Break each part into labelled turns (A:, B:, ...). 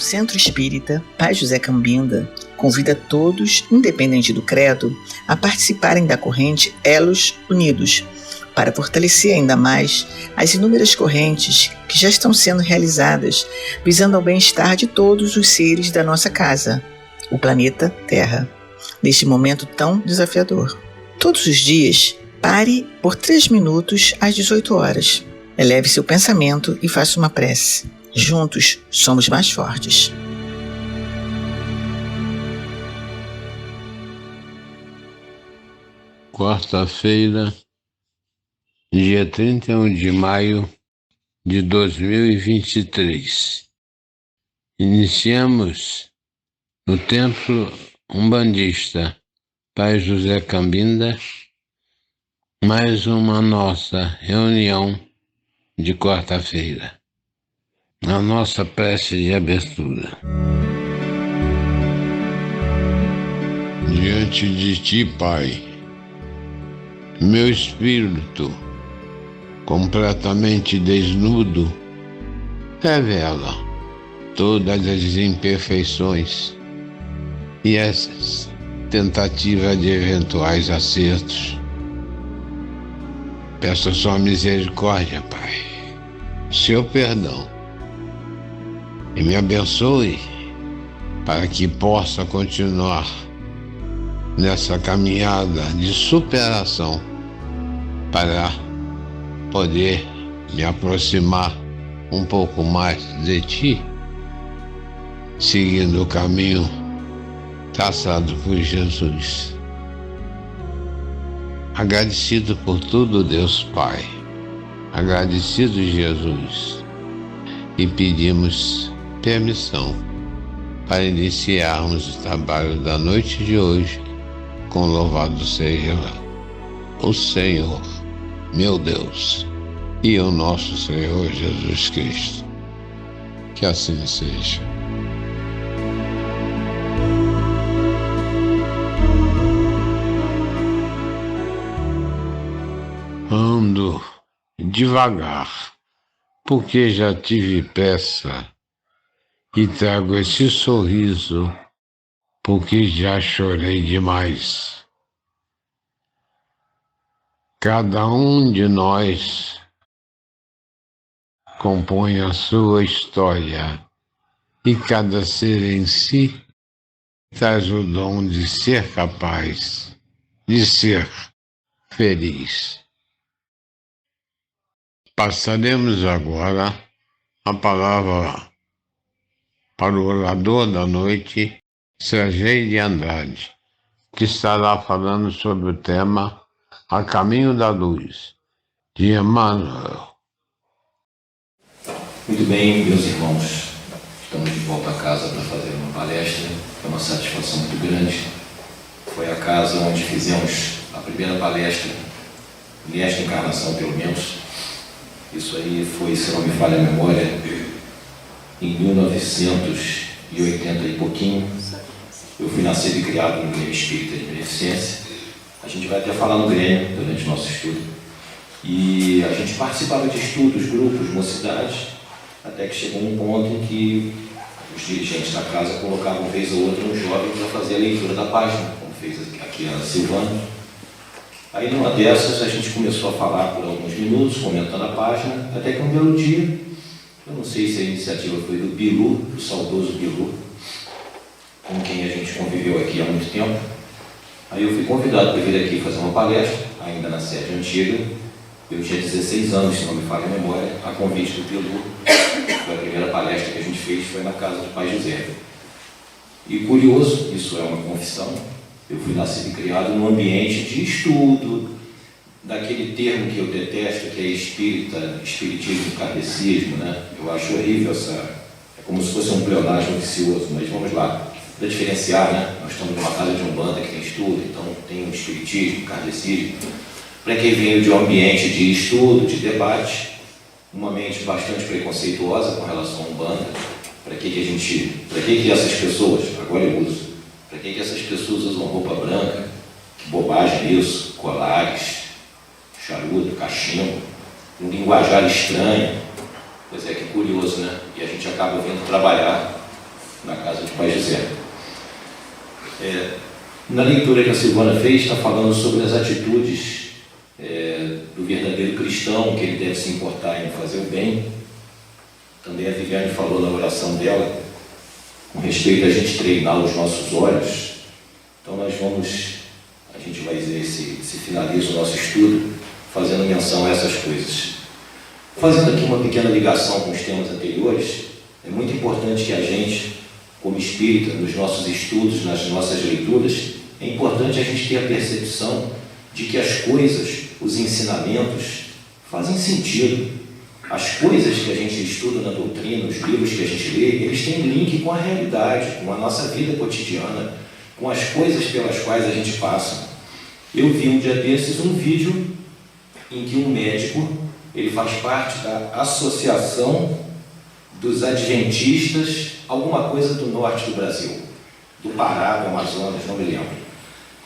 A: Centro Espírita Pai José Cambinda convida todos, independente do credo, a participarem da corrente Elos Unidos, para fortalecer ainda mais as inúmeras correntes que já estão sendo realizadas, visando ao bem-estar de todos os seres da nossa casa, o planeta Terra, neste momento tão desafiador. Todos os dias, pare por 3 minutos às 18 horas. Eleve seu pensamento e faça uma prece. Juntos somos mais fortes.
B: Quarta-feira, dia 31 de maio de 2023. Iniciamos no Templo Umbandista Pai José Cambinda mais uma nossa reunião de quarta-feira, na nossa prece de abertura. Diante de ti, Pai, meu espírito, completamente desnudo, revela todas as imperfeições e as tentativas de eventuais acertos. Peço a sua misericórdia, Pai, seu perdão, e me abençoe para que possa continuar nessa caminhada de superação para poder me aproximar um pouco mais de ti, seguindo o caminho traçado por Jesus. Agradecido por tudo, Deus Pai, agradecido, Jesus, e pedimos permissão para iniciarmos o trabalho da noite de hoje com louvado seja o Senhor, meu Deus, e o nosso Senhor Jesus Cristo. Que assim seja. Ando devagar, porque já tive pressa, e trago esse sorriso, porque já chorei demais. Cada um de nós compõe a sua história, e cada ser em si traz o dom de ser capaz, de ser feliz. Passaremos agora a palavra para o orador da noite, Sergei de Andrade, que estará falando sobre o tema A Caminho da Luz, de Emmanuel.
C: Muito bem, meus irmãos, estamos de volta a casa para fazer uma palestra. É uma satisfação muito grande. Foi a casa onde fizemos a primeira palestra, nesta encarnação pelo menos. Isso aí foi, se não me falha a memória, em 1980 e pouquinho. Eu fui nascido e criado no Grêmio Espírita de Beneficência. A gente vai até falar no Grêmio durante o nosso estudo. E a gente participava de estudos, grupos, mocidades, até que chegou um ponto em que os dirigentes da casa colocavam vez ou outra um jovem para fazer a leitura da página, como fez aqui a Silvana. Aí numa dessas a gente começou a falar por alguns minutos, comentando a página, até que um belo dia, eu não sei se a iniciativa foi do Bilu, do saudoso Bilu, com quem a gente conviveu aqui há muito tempo. Aí eu fui convidado para vir aqui fazer uma palestra, ainda na sede antiga. Eu tinha 16 anos, se não me falha a memória, a convite do Bilu. Foi a primeira palestra que a gente fez, foi na casa do Pai José. E curioso, isso é uma confissão, eu fui nascido e criado num ambiente de estudo, daquele termo que eu detesto, que é espiritismo, kardecismo, né? Eu acho horrível essa... É como se fosse um pleonasmo vicioso, mas vamos lá, para diferenciar, né? Nós estamos numa casa de umbanda que tem estudo, então tem um espiritismo, kardecismo. Para quem veio de um ambiente de estudo, de debate, uma mente bastante preconceituosa com relação à umbanda, para que essas pessoas, agora eu uso, para que essas pessoas usam roupa branca? Que bobagem isso, colares, charuto, cachimbo, um linguajar estranho. Pois é, que curioso, né? E a gente acaba vindo trabalhar na casa de Pai José. Na leitura que a Silvana fez, está falando sobre as atitudes do verdadeiro cristão, que ele deve se importar em fazer o bem. Também a Viviane falou na oração dela, com respeito a gente treinar os nossos olhos. Então a gente vai dizer, se finaliza o nosso estudo, fazendo menção a essas coisas. Fazendo aqui uma pequena ligação com os temas anteriores, é muito importante que a gente, como espírita, nos nossos estudos, nas nossas leituras, é importante a gente ter a percepção de que as coisas, os ensinamentos, fazem sentido. As coisas que a gente estuda na doutrina, os livros que a gente lê, eles têm link com a realidade, com a nossa vida cotidiana, com as coisas pelas quais a gente passa. Eu vi um dia desses um vídeo em que um médico, ele faz parte da Associação dos Adventistas, alguma coisa do norte do Brasil, do Pará, do Amazonas, não me lembro.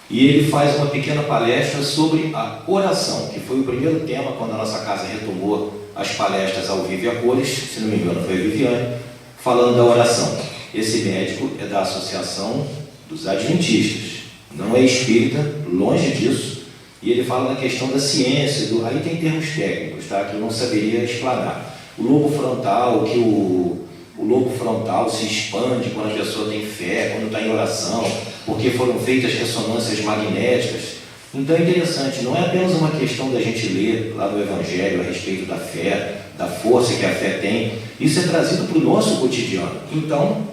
C: E ele faz uma pequena palestra sobre a oração, que foi o primeiro tema quando a nossa casa retomou as palestras ao vivo e a cores, se não me engano foi a Viviane, falando da oração. Esse médico é da Associação dos Adventistas, não é espírita, longe disso, e ele fala da questão da ciência, aí tem termos técnicos, tá, que eu não saberia explanar. O lobo frontal, que o lobo frontal se expande quando a pessoa tem fé, quando está em oração, porque foram feitas ressonâncias magnéticas. Então é interessante, não é apenas uma questão da gente ler lá do Evangelho a respeito da fé, da força que a fé tem, isso é trazido para o nosso cotidiano. Então,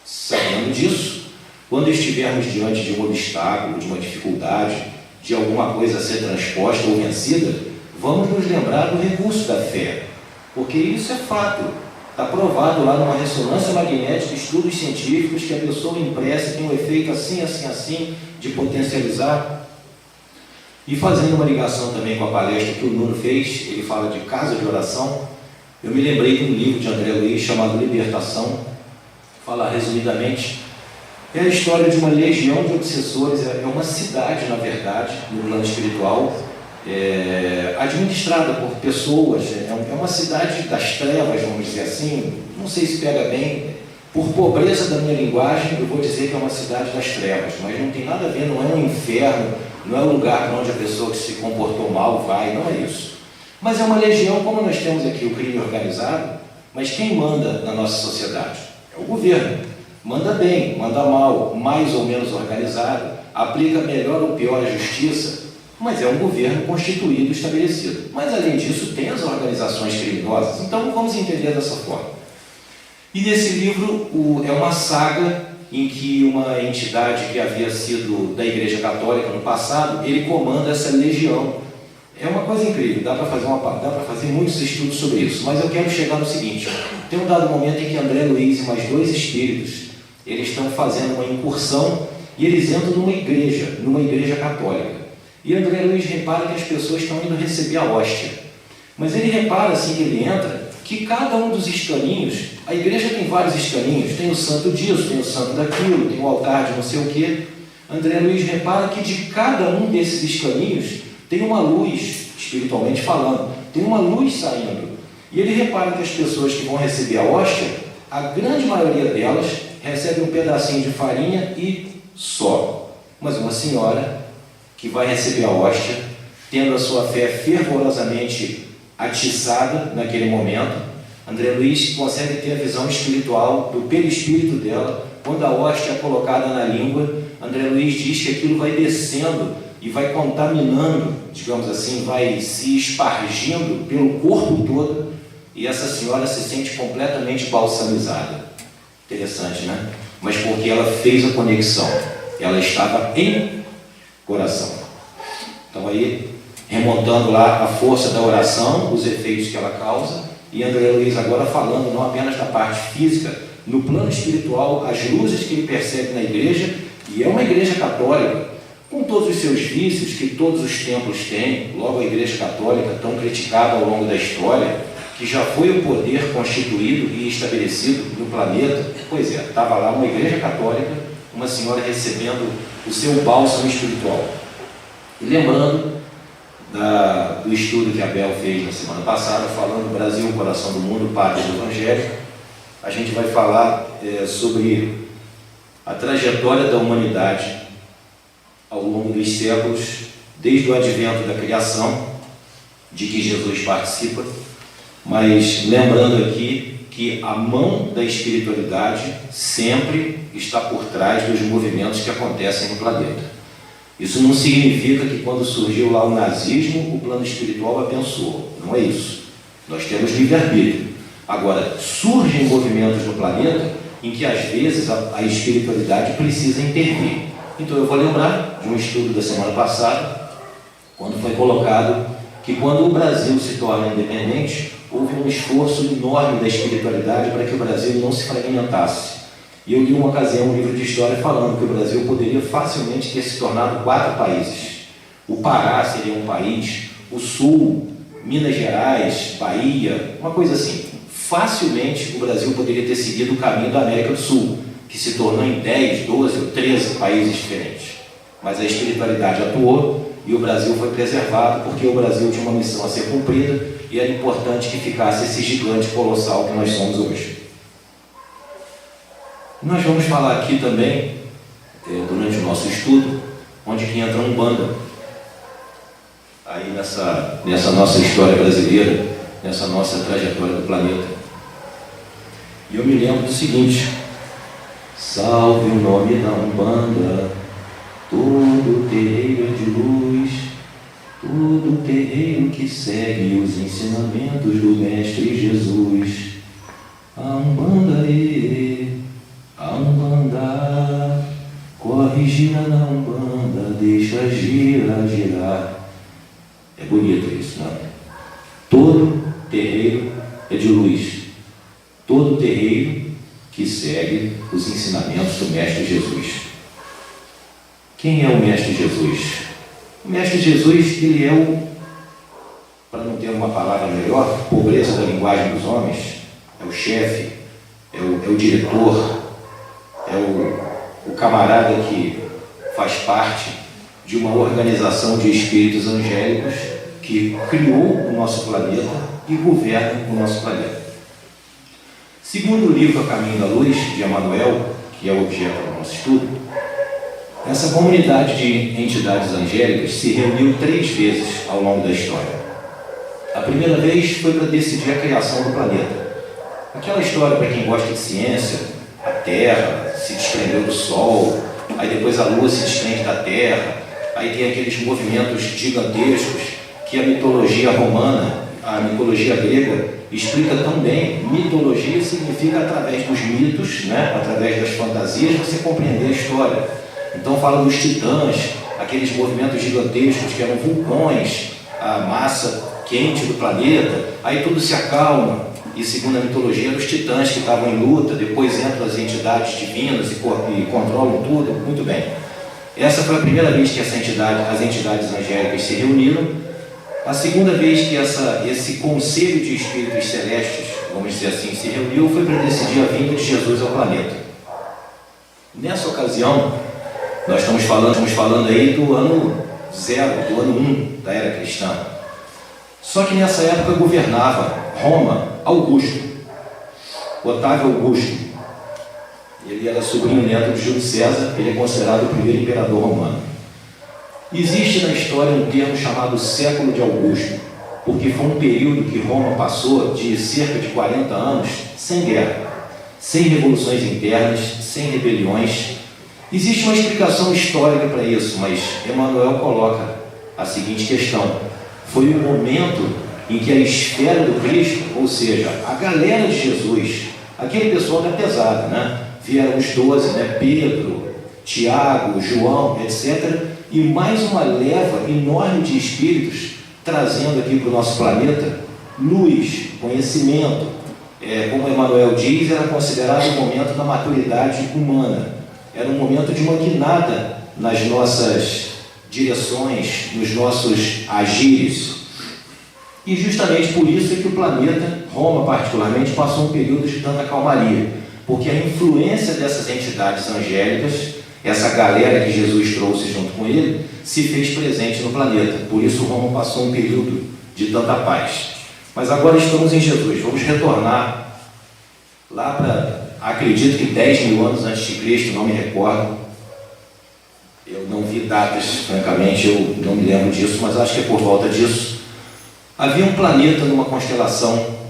C: sabendo disso, quando estivermos diante de um obstáculo, de uma dificuldade, de alguma coisa a ser transposta ou vencida, vamos nos lembrar do recurso da fé, porque isso é fato. Está provado lá numa ressonância magnética, estudos científicos, que a pessoa impressa tem um efeito assim, assim, assim, de potencializar. E fazendo uma ligação também com a palestra que o Nuno fez, ele fala de casa de oração, eu me lembrei de um livro de André Luiz chamado Libertação. Falar resumidamente, é a história de uma legião de obsessores, é uma cidade, na verdade, no plano espiritual, administrada por pessoas, é uma cidade das trevas, vamos dizer assim, não sei se pega bem, por pobreza da minha linguagem, eu vou dizer que é uma cidade das trevas, mas não tem nada a ver, não é um inferno, não é um lugar onde a pessoa que se comportou mal vai, não é isso. Mas é uma legião, como nós temos aqui o crime organizado, mas quem manda na nossa sociedade? É o governo. Manda bem, manda mal, mais ou menos organizado, aplica melhor ou pior a justiça, mas é um governo constituído, estabelecido. Mas, além disso, tem as organizações criminosas. Então, vamos entender dessa forma. E nesse livro é uma saga em que uma entidade que havia sido da Igreja Católica no passado, ele comanda essa legião. É uma coisa incrível, dá para fazer muitos estudos sobre isso, mas eu quero chegar no seguinte: tem um dado momento em que André Luiz e mais dois espíritos, eles estão fazendo uma incursão e eles entram numa igreja católica. E André Luiz repara que as pessoas estão indo receber a hóstia. Mas ele repara, assim que ele entra, que cada um dos escaninhos, a igreja tem vários escaninhos, tem o santo disso, tem o santo daquilo, tem o altar de não sei o quê. André Luiz repara que de cada um desses escaninhos tem uma luz, espiritualmente falando, tem uma luz saindo. E ele repara que as pessoas que vão receber a hóstia, a grande maioria delas recebe um pedacinho de farinha e só. Mas uma senhora que vai receber a hóstia, tendo a sua fé fervorosamente atiçada naquele momento, André Luiz consegue ter a visão espiritual do perispírito dela. Quando a hóstia é colocada na língua, André Luiz diz que aquilo vai descendo e vai contaminando, digamos assim, vai se espargindo pelo corpo todo, e essa senhora se sente completamente balsamizada. Interessante, né? Mas porque ela fez a conexão, ela estava em oração. Então aí, remontando lá a força da oração, os efeitos que ela causa, e André Luiz agora falando não apenas da parte física, no plano espiritual, as luzes que ele percebe na igreja, e é uma igreja católica, com todos os seus vícios que todos os templos têm, logo a igreja católica, tão criticada ao longo da história, que já foi o poder constituído e estabelecido no planeta. Pois é, estava lá uma igreja católica, uma senhora recebendo o seu bálsamo espiritual. E lembrando do estudo que a Bel fez na semana passada, falando do Brasil, o coração do mundo, pátria do Evangelho, a gente vai falar sobre a trajetória da humanidade ao longo dos séculos, desde o advento da criação, de que Jesus participa, mas lembrando aqui que a mão da espiritualidade sempre está por trás dos movimentos que acontecem no planeta. Isso não significa que quando surgiu lá o nazismo, o plano espiritual abençoou. Não é isso. Nós temos livre-arbítrio. Agora, surgem movimentos no planeta em que às vezes a espiritualidade precisa intervir. Então eu vou lembrar de um estudo da semana passada, quando foi colocado que quando o Brasil se torna independente, houve um esforço enorme da espiritualidade para que o Brasil não se fragmentasse. E eu li uma ocasião um livro de história falando que o Brasil poderia facilmente ter se tornado 4 países. O Pará seria um país, o Sul, Minas Gerais, Bahia, uma coisa assim. Facilmente o Brasil poderia ter seguido o caminho da América do Sul, que se tornou em 10, 12 ou 13 países diferentes. Mas a espiritualidade atuou e o Brasil foi preservado porque o Brasil tinha uma missão a ser cumprida e era importante que ficasse esse gigante colossal que nós somos hoje. Nós vamos falar aqui também, durante o nosso estudo, onde que entra a Umbanda. Aí nessa nossa história brasileira, nessa nossa trajetória do planeta. E eu me lembro do seguinte: salve o nome da Umbanda, todo terreiro é de luz, todo terreiro que segue os ensinamentos do Mestre Jesus. A Umbanda a Umbanda, corre, gira na Umbanda, deixa girar. É bonito isso, né? Todo terreiro é de luz, todo terreiro que segue os ensinamentos do Mestre Jesus. Quem é o Mestre Jesus? O Mestre Jesus, ele é para não ter uma palavra melhor, pobreza da linguagem dos homens, é o chefe, é o diretor, é o camarada que faz parte de uma organização de espíritos angélicos que criou o nosso planeta e governa o nosso planeta. Segundo o livro A Caminho da Luz, de Emmanuel, que é o objeto do nosso estudo, essa comunidade de entidades angélicas se reuniu 3 vezes ao longo da história. A primeira vez foi para decidir a criação do planeta. Aquela história, para quem gosta de ciência, a Terra se desprendeu do Sol, aí depois a Lua se desprende da Terra, aí tem aqueles movimentos gigantescos que a mitologia romana, a mitologia grega, explica tão bem. Mitologia significa através dos mitos, né? Através das fantasias, você compreender a história. Então fala dos titãs, aqueles movimentos gigantescos que eram vulcões, a massa quente do planeta, aí tudo se acalma. E segundo a mitologia, eram os titãs que estavam em luta, depois entram as entidades divinas e controlam tudo. Muito bem. Essa foi a primeira vez que as entidades angélicas se reuniram. A segunda vez que esse conselho de espíritos celestes, vamos dizer assim, se reuniu foi para decidir a vinda de Jesus ao planeta. Nessa ocasião, nós estamos falando aí do ano 0, do ano 1 da era cristã. Só que nessa época governava Roma Augusto, Otávio Augusto. Ele era sobrinho neto de Júlio César, ele é considerado o primeiro imperador romano. Existe na história um termo chamado século de Augusto, porque foi um período que Roma passou de cerca de 40 anos sem guerra, sem revoluções internas, sem rebeliões. Existe uma explicação histórica para isso, mas Emmanuel coloca a seguinte questão: foi o momento em que a esfera do Cristo, ou seja, a galera de Jesus, aquele pessoal da pesada, né? Vieram os 12, né? Pedro, Tiago, João, etc., e mais uma leva enorme de espíritos trazendo aqui para o nosso planeta luz, conhecimento. Como Emmanuel diz, era considerado o momento da maturidade humana. Era um momento de uma guinada nas nossas direções, nos nossos agires. E justamente por isso é que o planeta, Roma particularmente, passou um período de tanta calmaria, porque a influência dessas entidades angélicas, essa galera que Jesus trouxe junto com ele, se fez presente no planeta. Por isso Roma passou um período de tanta paz. Mas agora estamos em Jesus. Vamos retornar lá para, acredito que 10 mil anos antes de Cristo, não me recordo. Eu não vi datas, francamente, eu não me lembro disso, mas acho que é por volta disso. Havia um planeta numa constelação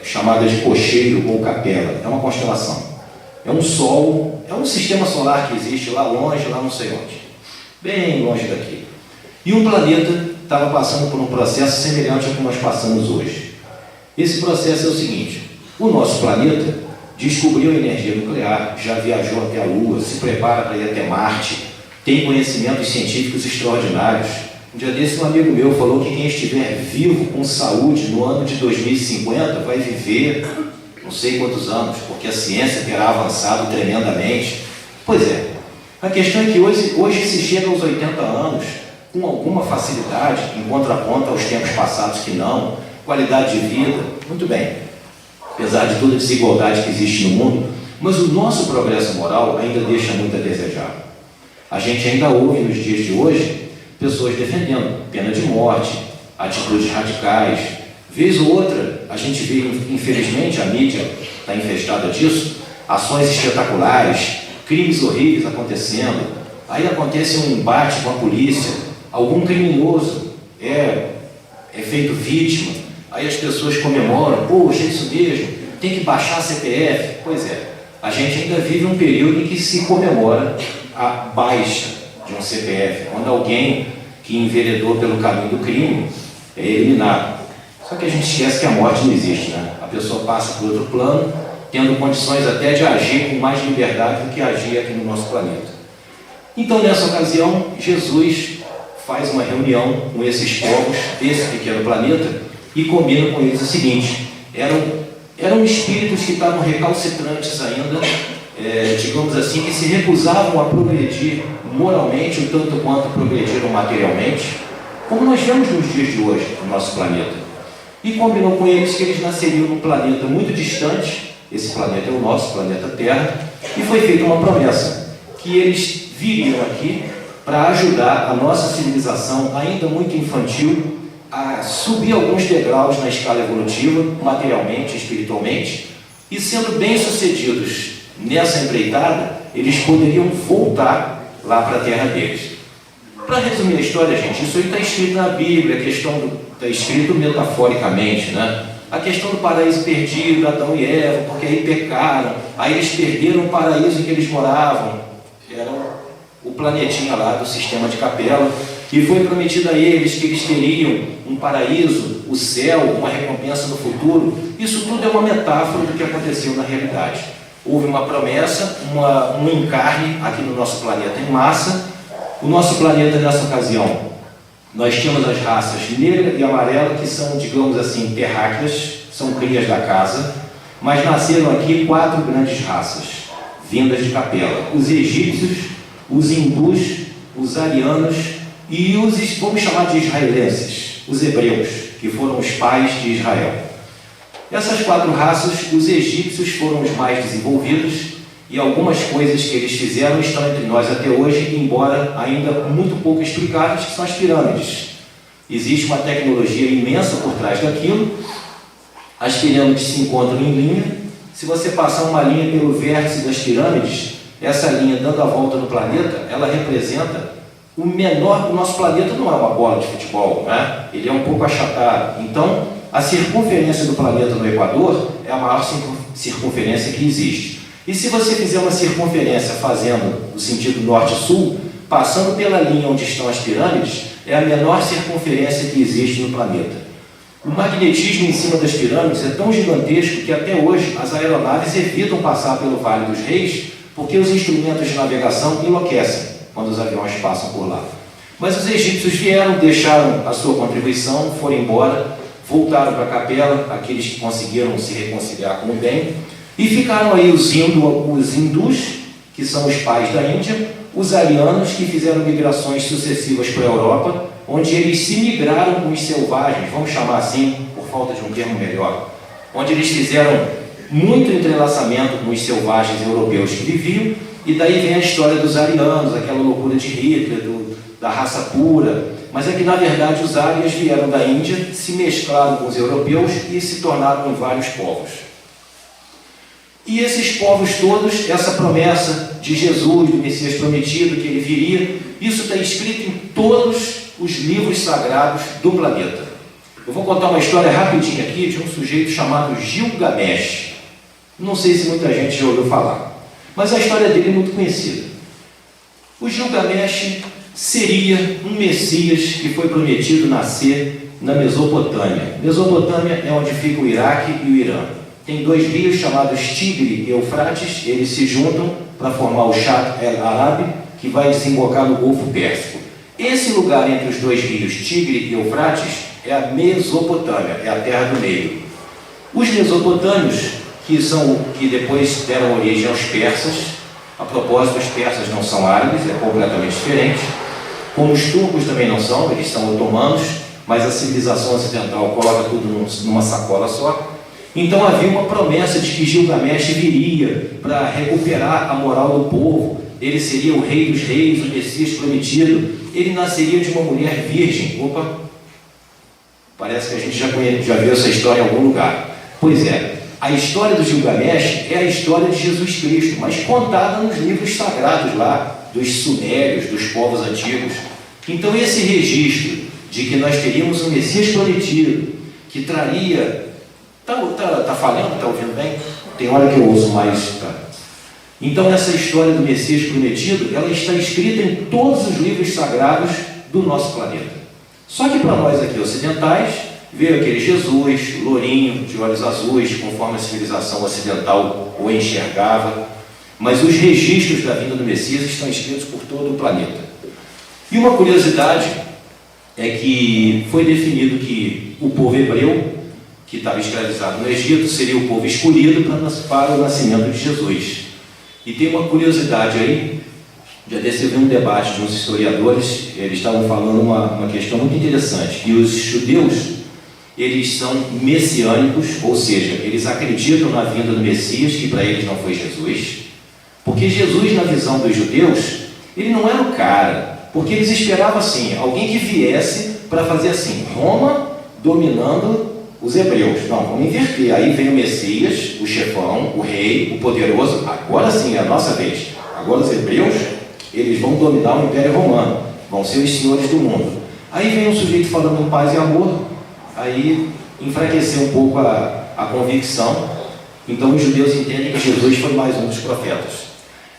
C: chamada de Cocheiro ou Capela. É uma constelação. É um sol, é um sistema solar que existe lá longe, lá não sei onde. Bem longe daqui. E um planeta estava passando por um processo semelhante ao que nós passamos hoje. Esse processo é o seguinte: o nosso planeta descobriu a energia nuclear, já viajou até a Lua, se prepara para ir até Marte, tem conhecimentos científicos extraordinários. Um dia desse, um amigo meu falou que quem estiver vivo com saúde no ano de 2050 vai viver não sei quantos anos, porque a ciência terá avançado tremendamente. Pois é, a questão é que hoje se chega aos 80 anos com alguma facilidade, em contraponto aos tempos passados que não, qualidade de vida, muito bem, apesar de toda a desigualdade que existe no mundo, mas o nosso progresso moral ainda deixa muito a desejar. A gente ainda ouve nos dias de hoje pessoas defendendo pena de morte, atitudes radicais. Vez ou outra, a gente vê, infelizmente, a mídia está infestada disso, ações espetaculares, crimes horríveis acontecendo. Aí acontece um embate com a polícia, algum criminoso é feito vítima, aí as pessoas comemoram, poxa, é isso mesmo, tem que baixar a CPF. Pois é, a gente ainda vive um período em que se comemora a baixa de um CPF, quando alguém que enveredou pelo caminho do crime é eliminado. Só que a gente esquece que a morte não existe, né? A pessoa passa por outro plano, tendo condições até de agir com mais liberdade do que agir aqui no nosso planeta. Então, nessa ocasião, Jesus faz uma reunião com esses povos desse pequeno planeta e combina com eles o seguinte: eram espíritos que estavam recalcitrantes ainda, digamos assim, que se recusavam a progredir moralmente, o tanto quanto progrediram materialmente, como nós vemos nos dias de hoje no nosso planeta. E combinou com eles que eles nasceriam num planeta muito distante, esse planeta é o nosso planeta Terra, e foi feita uma promessa, que eles viriam aqui para ajudar a nossa civilização, ainda muito infantil, a subir alguns degraus na escala evolutiva, materialmente, espiritualmente, e sendo bem-sucedidos nessa empreitada, eles poderiam voltar lá para a terra deles. Para resumir a história, gente, isso aí está escrito na Bíblia, a questão está escrito metaforicamente, né? A questão do paraíso perdido, Adão e Eva, porque aí pecaram, aí eles perderam o paraíso em que eles moravam, era o planetinha lá do sistema de Capela, e foi prometido a eles que eles teriam um paraíso, o céu, uma recompensa no futuro. Isso tudo é uma metáfora do que aconteceu na realidade. Houve uma promessa, um encarne aqui no nosso planeta em massa. O nosso planeta, nessa ocasião, nós tínhamos as raças negra e amarela, que são, digamos assim, terráqueas, são crias da casa, mas nasceram aqui 4 grandes raças, vindas de Capela: os egípcios, os hindus, os arianos e os, vamos chamar de israelenses, os hebreus, que foram os pais de Israel. Essas 4 raças, os egípcios foram os mais desenvolvidos, e algumas coisas que eles fizeram estão entre nós até hoje, embora ainda muito pouco explicadas, que são as pirâmides. Existe uma tecnologia imensa por trás daquilo. As pirâmides se encontram em linha. Se você passar uma linha pelo vértice das pirâmides, essa linha dando a volta no planeta, ela representa o menor. O nosso planeta não é uma bola de futebol, né? Ele é um pouco achatado. Então, a circunferência do planeta no Equador é a maior circunferência que existe. E se você fizer uma circunferência fazendo o sentido norte-sul, passando pela linha onde estão as pirâmides, é a menor circunferência que existe no planeta. O magnetismo em cima das pirâmides é tão gigantesco que até hoje as aeronaves evitam passar pelo Vale dos Reis, porque os instrumentos de navegação enlouquecem quando os aviões passam por lá. Mas os egípcios vieram, deixaram a sua contribuição, foram embora, voltaram para a Capela, aqueles que conseguiram se reconciliar com o bem, e ficaram aí os hindus, que são os pais da Índia, os arianos, que fizeram migrações sucessivas para a Europa, onde eles se migraram com os selvagens, vamos chamar assim, por falta de um termo melhor, onde eles fizeram muito entrelaçamento com os selvagens europeus que viviam, e daí vem a história dos arianos, aquela loucura de Hitler, da raça pura, mas é que na verdade os árias vieram da Índia, se mesclaram com os europeus e se tornaram em vários povos. E esses povos todos, essa promessa de Jesus, do Messias prometido, que ele viria, isso está escrito em todos os livros sagrados do planeta. Eu vou contar uma história rapidinha aqui de um sujeito chamado Gilgamesh. Não sei se muita gente já ouviu falar, mas a história dele é muito conhecida. O Gilgamesh seria um Messias que foi prometido nascer na Mesopotâmia. Mesopotâmia é onde fica o Iraque e o Irã. Tem dois rios chamados Tigre e Eufrates, eles se juntam para formar o Shatt el-Arab, que vai desembocar no Golfo Pérsico. Esse lugar entre os dois rios, Tigre e Eufrates, é a Mesopotâmia, é a terra do meio. Os mesopotâmios, que depois deram origem aos persas, a propósito, os persas não são árabes, é completamente diferente, como os turcos também não são, eles são otomanos, mas a civilização ocidental coloca tudo numa sacola só. Então havia uma promessa de que Gilgamesh viria para recuperar a moral do povo, ele seria o rei dos reis, o Messias prometido, ele nasceria de uma mulher virgem. Opa, parece que a gente já viu essa história em algum lugar. Pois é, a história do Gilgamesh é a história de Jesus Cristo, mas contada nos livros sagrados lá, dos sumérios, dos povos antigos. Então esse registro de que nós teríamos um Messias prometido, que traria... Tá falhando? Está ouvindo bem? Tem hora que eu ouço mais. Tá. Então essa história do Messias prometido, ela está escrita em todos os livros sagrados do nosso planeta. Só que para nós aqui ocidentais, veio aquele Jesus, lourinho, de olhos azuis, conforme a civilização ocidental o enxergava, mas os registros da vinda do Messias estão escritos por todo o planeta. E uma curiosidade é que foi definido que o povo hebreu, que estava escravizado no Egito, seria o povo escolhido para o nascimento de Jesus. E tem uma curiosidade aí, já desse eu vi um debate de uns historiadores, eles estavam falando uma questão muito interessante, que os judeus, eles são messiânicos, ou seja, eles acreditam na vinda do Messias, que para eles não foi Jesus, porque Jesus, na visão dos judeus, ele não era o cara, porque eles esperavam assim, alguém que viesse para fazer assim, Roma dominando os hebreus. Não, vamos inverter, aí vem o Messias, o chefão, o rei, o poderoso, agora sim é a nossa vez, agora os hebreus, eles vão dominar o Império Romano, vão ser os senhores do mundo. Aí vem um sujeito falando em paz e amor, aí enfraqueceu um pouco a convicção. Então os judeus entendem que Jesus foi mais um dos profetas.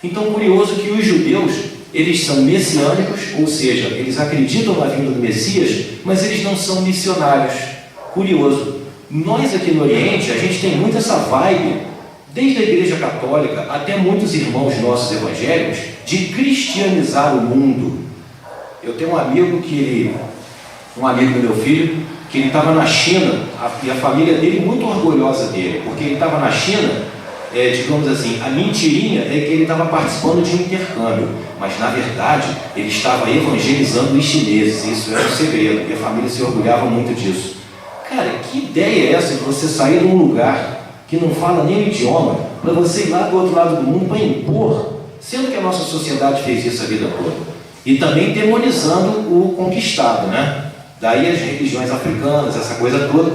C: Então curioso que os judeus, eles são messiânicos, ou seja, eles acreditam na vinda do Messias, mas eles não são missionários. Curioso, nós aqui no Oriente, a gente tem muito essa vibe, desde a Igreja Católica até muitos irmãos nossos evangélicos, de cristianizar o mundo. Eu tenho um amigo do meu filho, que ele estava na China, e a família dele muito orgulhosa dele, porque ele estava na China, digamos assim, a mentirinha é que ele estava participando de um intercâmbio, mas na verdade ele estava evangelizando os chineses, isso era um segredo, e a família se orgulhava muito disso. Cara, que ideia é essa de você sair de um lugar que não fala nem o idioma, para você ir lá do outro lado do mundo para impor, sendo que a nossa sociedade fez isso a vida toda, e também demonizando o conquistado, né? Daí as religiões africanas, essa coisa toda.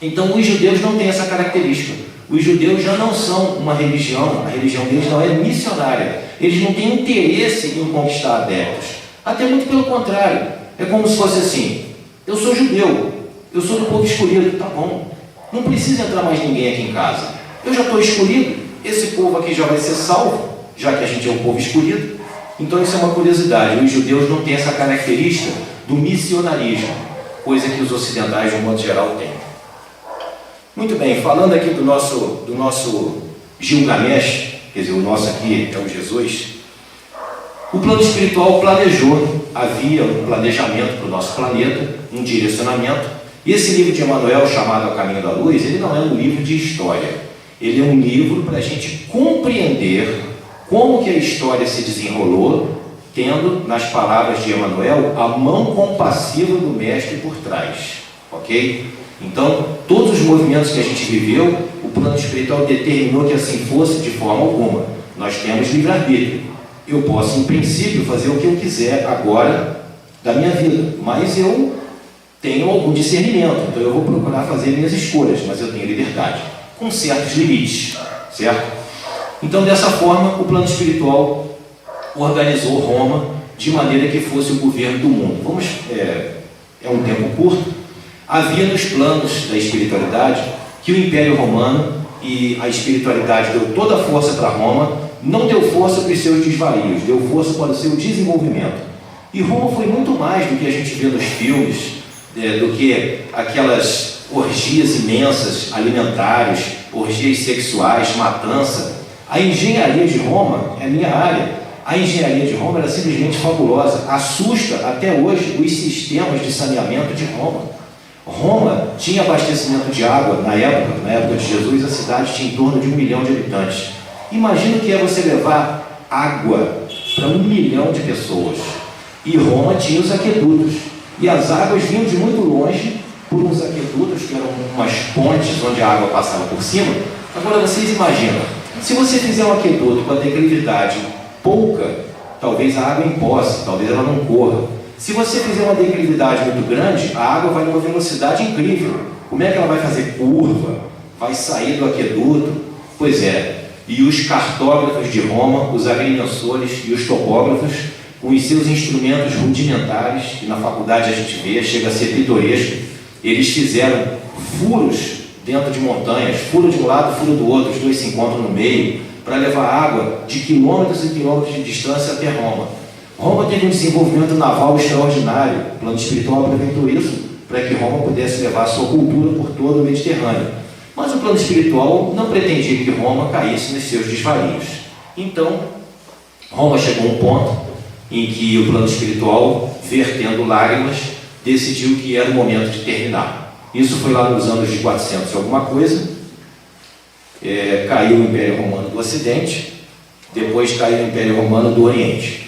C: Então os judeus não têm essa característica. Os judeus já não são uma religião, a religião deles não é missionária. Eles não têm interesse em conquistar adeptos. Até muito pelo contrário. É como se fosse assim, eu sou judeu, eu sou do povo escolhido, tá bom. Não precisa entrar mais ninguém aqui em casa. Eu já estou escolhido, esse povo aqui já vai ser salvo, já que a gente é um povo escolhido. Então isso é uma curiosidade. Os judeus não têm essa característica do missionarismo, coisa que os ocidentais, de um modo geral, têm. Muito bem, falando aqui do nosso Gilgamesh, quer dizer, o nosso aqui é o Jesus, o plano espiritual planejou, havia um planejamento para o nosso planeta, um direcionamento, e esse livro de Emmanuel, chamado A Caminho da Luz, ele não é um livro de história, ele é um livro para a gente compreender como que a história se desenrolou, tendo, nas palavras de Emmanuel, a mão compassiva do Mestre por trás, ok? Então, todos os movimentos que a gente viveu, o plano espiritual determinou que assim fosse de forma alguma. Nós temos livre-arbítrio. Eu posso, em princípio, fazer o que eu quiser agora da minha vida, mas eu tenho algum discernimento, então eu vou procurar fazer minhas escolhas, mas eu tenho liberdade, com certos limites. certo? Então, dessa forma, o plano espiritual organizou Roma de maneira que fosse o governo do mundo. É um tempo curto. Havia nos planos da espiritualidade que o Império Romano e a espiritualidade deu toda a força para Roma, não deu força para os seus desvarios, deu força para o seu desenvolvimento. E Roma foi muito mais do que a gente vê nos filmes, do que aquelas orgias imensas, alimentares, orgias sexuais, matança. A engenharia de Roma é a minha área. A engenharia de Roma era simplesmente fabulosa, assusta até hoje os sistemas de saneamento de Roma. Roma tinha abastecimento de água na época de Jesus, a cidade tinha em torno de 1 milhão de habitantes. Imagina o que é você levar água para 1 milhão de pessoas. E Roma tinha os aquedutos. E as águas vinham de muito longe por uns aquedutos, que eram umas pontes onde a água passava por cima. Agora vocês imaginam, se você fizer um aqueduto com a declividade pouca, talvez a água emposse, talvez ela não corra. Se você fizer uma declividade muito grande, a água vai numa velocidade incrível. Como é que ela vai fazer curva? Vai sair do aqueduto? Pois é. E os cartógrafos de Roma, os agrimensores e os topógrafos, com os seus instrumentos rudimentares, que na faculdade a gente vê, chega a ser pitoresco, eles fizeram furos dentro de montanhas, furo de um lado, furo do outro, os dois se encontram no meio, para levar água de quilômetros e quilômetros de distância até Roma. Roma teve um desenvolvimento naval extraordinário. O plano espiritual aproveitou isso para que Roma pudesse levar a sua cultura por todo o Mediterrâneo. Mas o plano espiritual não pretendia que Roma caísse nos seus desvarios. Então, Roma chegou a um ponto em que o plano espiritual, vertendo lágrimas, decidiu que era o momento de terminar. Isso foi lá nos anos de 400 e alguma coisa. Caiu o Império Romano do Ocidente, depois caiu o Império Romano do Oriente.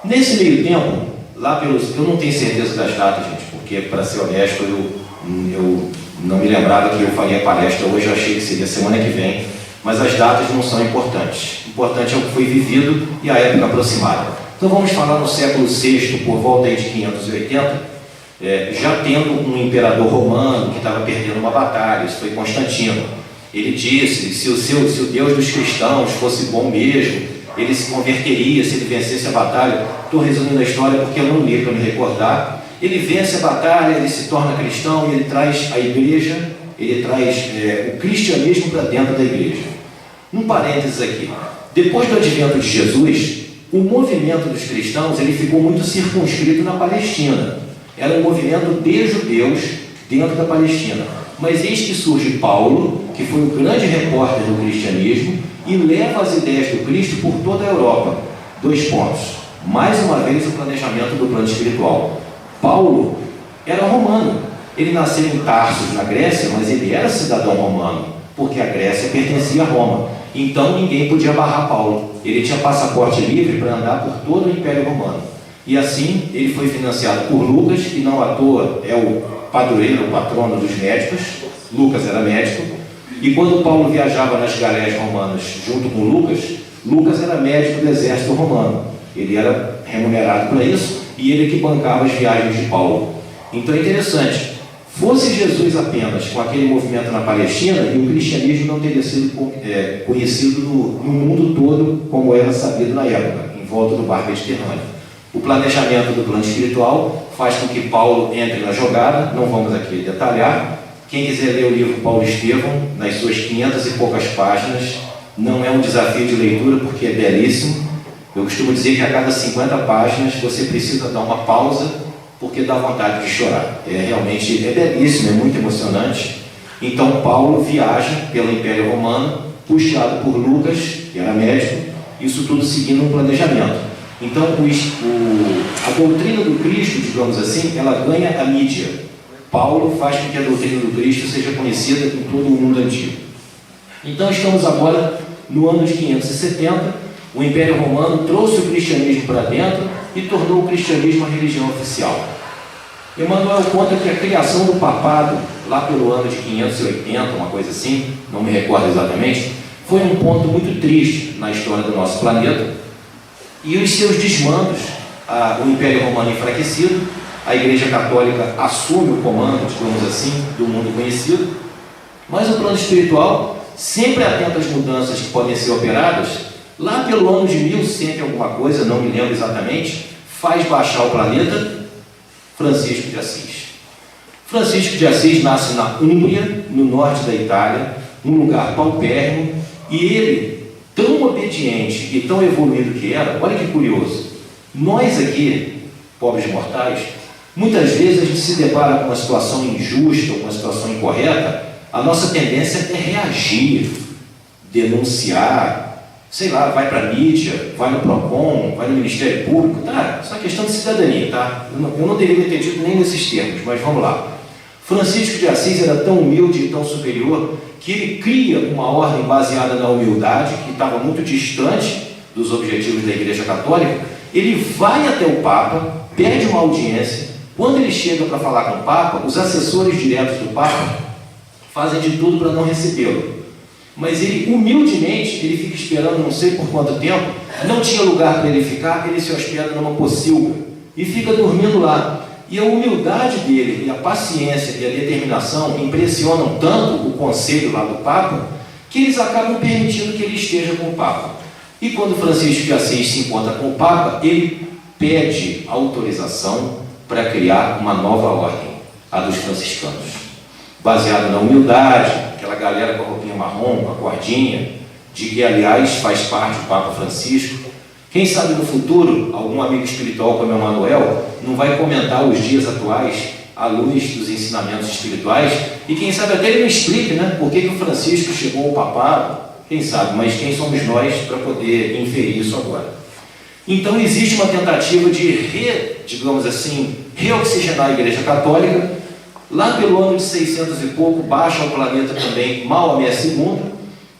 C: Nesse meio tempo, eu não tenho certeza das datas, gente, porque, para ser honesto, eu não me lembrava que eu faria palestra hoje, eu achei que seria semana que vem, mas as datas não são importantes. O importante é o que foi vivido e a época aproximada. Então vamos falar no século VI, por volta aí de 580, já tendo um imperador romano que estava perdendo uma batalha, isso foi Constantino. Ele disse, se o Deus dos cristãos fosse bom mesmo, ele se converteria se ele vencesse a batalha. Estou resumindo a história porque eu não li para me recordar. Ele vence a batalha, ele se torna cristão e ele traz a igreja, ele traz o cristianismo para dentro da igreja. Um parênteses aqui. Depois do advento de Jesus, o movimento dos cristãos ele ficou muito circunscrito na Palestina. Era um movimento de judeus dentro da Palestina. Mas eis que surge Paulo, que foi o grande repórter do cristianismo, e leva as ideias do Cristo por toda a Europa. 2 pontos. Mais uma vez o planejamento do plano espiritual. Paulo era romano. Ele nasceu em Tarsus, na Grécia, mas ele era cidadão romano, porque a Grécia pertencia a Roma. Então ninguém podia barrar Paulo. Ele tinha passaporte livre para andar por todo o Império Romano. E assim ele foi financiado por Lucas, que não à toa é o padroeiro, o patrono dos médicos. Lucas era médico. E quando Paulo viajava nas galéias romanas junto com Lucas, Lucas era médico do exército romano. Ele era remunerado para isso e ele que bancava as viagens de Paulo. Então é interessante. Fosse Jesus apenas com aquele movimento na Palestina, e o cristianismo não teria sido conhecido no mundo todo como era sabido na época, em volta do mar Mediterrâneo. O planejamento do plano espiritual faz com que Paulo entre na jogada, não vamos aqui detalhar. Quem quiser ler o livro Paulo Estevão, nas suas 500 e poucas páginas, não é um desafio de leitura porque é belíssimo. Eu costumo dizer que a cada 50 páginas você precisa dar uma pausa porque dá vontade de chorar. Realmente belíssimo, é muito emocionante. Então Paulo viaja pelo Império Romano, puxado por Lucas, que era médico, isso tudo seguindo um planejamento. Então a doutrina do Cristo, digamos assim, ela ganha a mídia. Paulo faz com que a doutrina do Cristo seja conhecida em todo o mundo antigo. Então estamos agora no ano de 570, o Império Romano trouxe o cristianismo para dentro e tornou o cristianismo a religião oficial. Emmanuel conta que a criação do papado, lá pelo ano de 580, uma coisa assim, não me recordo exatamente, foi um ponto muito triste na história do nosso planeta, e os seus desmandos, o Império Romano enfraquecido, a Igreja Católica assume o comando, digamos assim, do mundo conhecido, mas o plano espiritual sempre atento às mudanças que podem ser operadas, lá pelo ano de 1100 alguma coisa, não me lembro exatamente, faz baixar o planeta Francisco de Assis. Francisco de Assis nasce na Úmbria, no norte da Itália, um lugar paupérrimo, e ele, tão obediente e tão evoluído que era, olha que curioso, nós aqui, pobres mortais, muitas vezes a gente se depara com uma situação injusta, uma situação incorreta, a nossa tendência é reagir, denunciar, sei lá, vai para a mídia, vai no PROCON, vai no Ministério Público, tá? Isso é uma questão de cidadania, tá? Eu não teria me entendido nem nesses termos, mas vamos lá. Francisco de Assis era tão humilde e tão superior que ele cria uma ordem baseada na humildade, que estava muito distante dos objetivos da Igreja Católica. Ele vai até o Papa, pede uma audiência. Quando ele chega para falar com o Papa, os assessores diretos do Papa fazem de tudo para não recebê-lo. Mas ele, humildemente, ele fica esperando não sei por quanto tempo, não tinha lugar para ele ficar, ele se hospeda numa pocilga e fica dormindo lá. E a humildade dele, e a paciência e a determinação impressionam tanto o conselho lá do Papa, que eles acabam permitindo que ele esteja com o Papa. E quando Francisco de Assis se encontra com o Papa, ele pede autorização para criar uma nova ordem, a dos franciscanos, baseada na humildade, aquela galera com a roupinha marrom, com a cordinha, de que, aliás, faz parte do Papa Francisco. Quem sabe no futuro, algum amigo espiritual como Emmanuel não vai comentar os dias atuais à luz dos ensinamentos espirituais, e quem sabe até ele não explique, né, por que o Francisco chegou ao papado, quem sabe, mas quem somos nós para poder inferir isso agora? Então existe uma tentativa de, digamos assim, reoxigenar a Igreja Católica. Lá pelo ano de 600 e pouco, baixa ao planeta também Maomé II,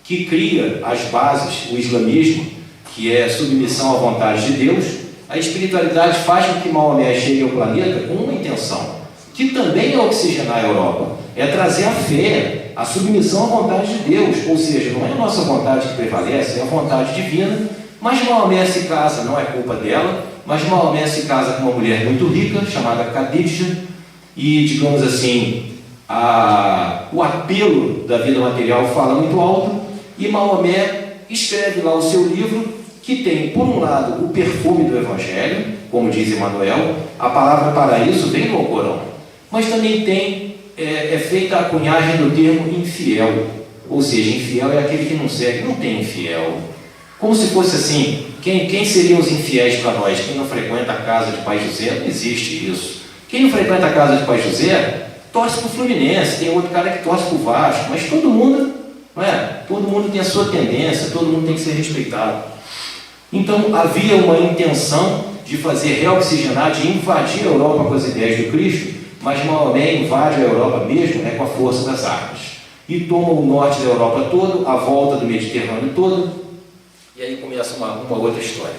C: que cria as bases, o islamismo, que é submissão à vontade de Deus. A espiritualidade faz com que Maomé chegue ao planeta com uma intenção, que também é oxigenar a Europa, é trazer a fé, a submissão à vontade de Deus, ou seja, não é a nossa vontade que prevalece, é a vontade divina. Mas Maomé se casa, não é culpa dela, mas Maomé se casa com uma mulher muito rica, chamada Khadija, e, digamos assim, o apelo da vida material fala muito alto, e Maomé escreve lá o seu livro, que tem, por um lado, o perfume do Evangelho, como diz Emmanuel, a palavra paraíso vem no Alcorão, mas também tem, é feita a cunhagem do termo infiel, ou seja, infiel é aquele que não segue, não tem infiel. Como se fosse assim, quem seriam os infiéis para nós? Quem não frequenta a casa de Pai José? Não existe isso. Quem não frequenta a casa de Pai José, torce para o Fluminense, tem outro cara que torce para o Vasco, mas todo mundo, não é? Todo mundo tem a sua tendência, todo mundo tem que ser respeitado. Então havia uma intenção de fazer reoxigenar, de invadir a Europa com as ideias do Cristo, mas Maomé invade a Europa mesmo, né, com a força das armas. E toma o norte da Europa todo, a volta do Mediterrâneo todo, e aí começa uma outra história.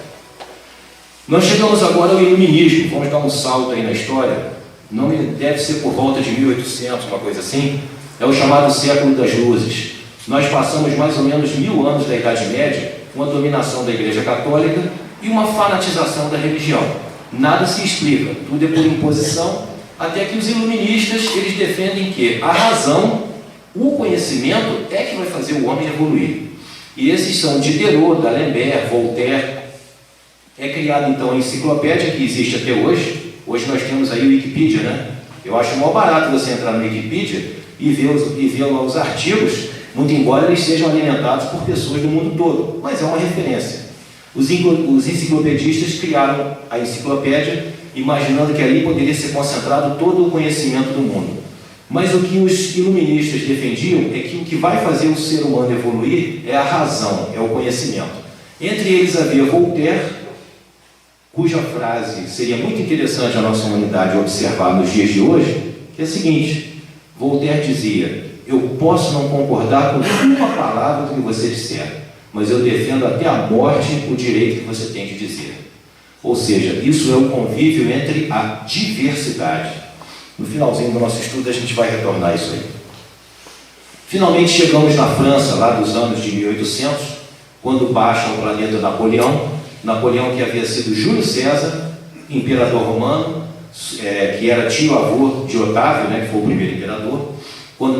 C: Nós chegamos agora ao iluminismo, vamos dar um salto aí na história, não deve ser por volta de 1800, uma coisa assim, é o chamado século das luzes. Nós passamos mais ou menos 1000 anos da Idade Média, com a dominação da Igreja Católica e uma fanatização da religião. Nada se explica, tudo é por imposição, até que os iluministas, eles defendem que a razão, o conhecimento é que vai fazer o homem evoluir. E esses são Diderot, D'Alembert, Voltaire. É criada então a enciclopédia que existe até hoje. Hoje nós temos aí o Wikipedia, né? Eu acho mó barato você entrar no Wikipedia e ver os artigos, muito embora eles sejam alimentados por pessoas do mundo todo, mas é uma referência. Os enciclopedistas criaram a enciclopédia, imaginando que ali poderia ser concentrado todo o conhecimento do mundo. Mas o que os iluministas defendiam é que o que vai fazer o ser humano evoluir é a razão, é o conhecimento. Entre eles havia Voltaire, cuja frase seria muito interessante a nossa humanidade observar nos dias de hoje, que é a seguinte: Voltaire dizia: eu posso não concordar com uma palavra do que você disser, mas eu defendo até a morte o direito que você tem de dizer. Ou seja, isso é o convívio entre a diversidade. No finalzinho do nosso estudo a gente vai retornar isso aí. Finalmente chegamos na França, lá dos anos de 1800, quando baixa o planeta Napoleão. Napoleão, que havia sido Júlio César, imperador romano, que era tio-avô de Otávio, né, que foi o primeiro imperador. Quando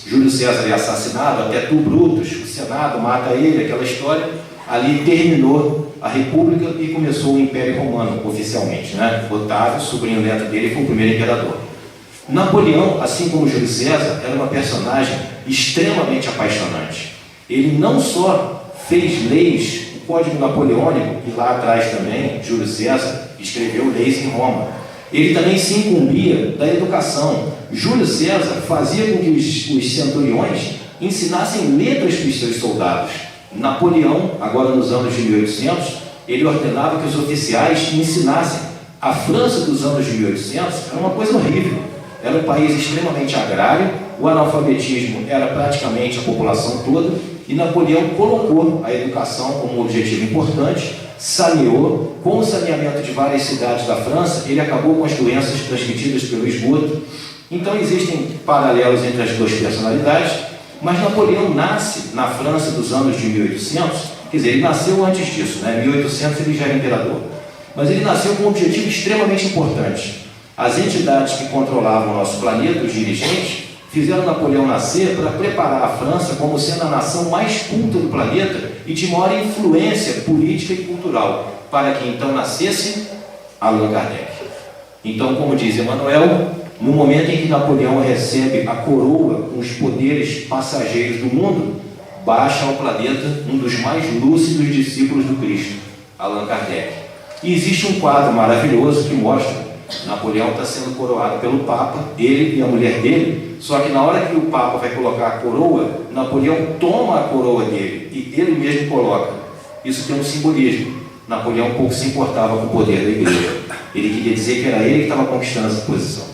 C: Júlio César é assassinado, até tu, Brutus, o Senado mata ele, aquela história. Ali terminou a República e começou o Império Romano, oficialmente, né? Otávio, sobrinho neto dele, foi o primeiro imperador. Napoleão, assim como Júlio César, era uma personagem extremamente apaixonante. Ele não só fez leis, o Código Napoleônico, e lá atrás também, Júlio César escreveu leis em Roma. Ele também se incumbia da educação. Júlio César fazia com que os centuriões ensinassem letras para os seus soldados. Napoleão, agora nos anos de 1800, ele ordenava que os oficiais ensinassem. A França dos anos de 1800 era uma coisa horrível. Era um país extremamente agrário, o analfabetismo era praticamente a população toda, e Napoleão colocou a educação como um objetivo importante, saneou. Com o saneamento de várias cidades da França, ele acabou com as doenças transmitidas pelo esgoto. Então existem paralelos entre as duas personalidades, mas Napoleão nasce na França dos anos de 1800, quer dizer, ele nasceu antes disso, né? Em 1800 ele já era imperador, mas ele nasceu com um objetivo extremamente importante. As entidades que controlavam o nosso planeta, os dirigentes, fizeram Napoleão nascer para preparar a França como sendo a nação mais culta do planeta e de maior influência política e cultural, para que então nascesse Allan Kardec. Então, como diz Emmanuel, no momento em que Napoleão recebe a coroa com os poderes passageiros do mundo, baixa ao planeta um dos mais lúcidos discípulos do Cristo, Allan Kardec. E existe um quadro maravilhoso que mostra Napoleão está sendo coroado pelo Papa, ele e a mulher dele, só que na hora que o Papa vai colocar a coroa, Napoleão toma a coroa dele e ele mesmo coloca. Isso tem um simbolismo. Napoleão pouco se importava com o poder da igreja. Ele queria dizer que era ele que estava conquistando essa posição.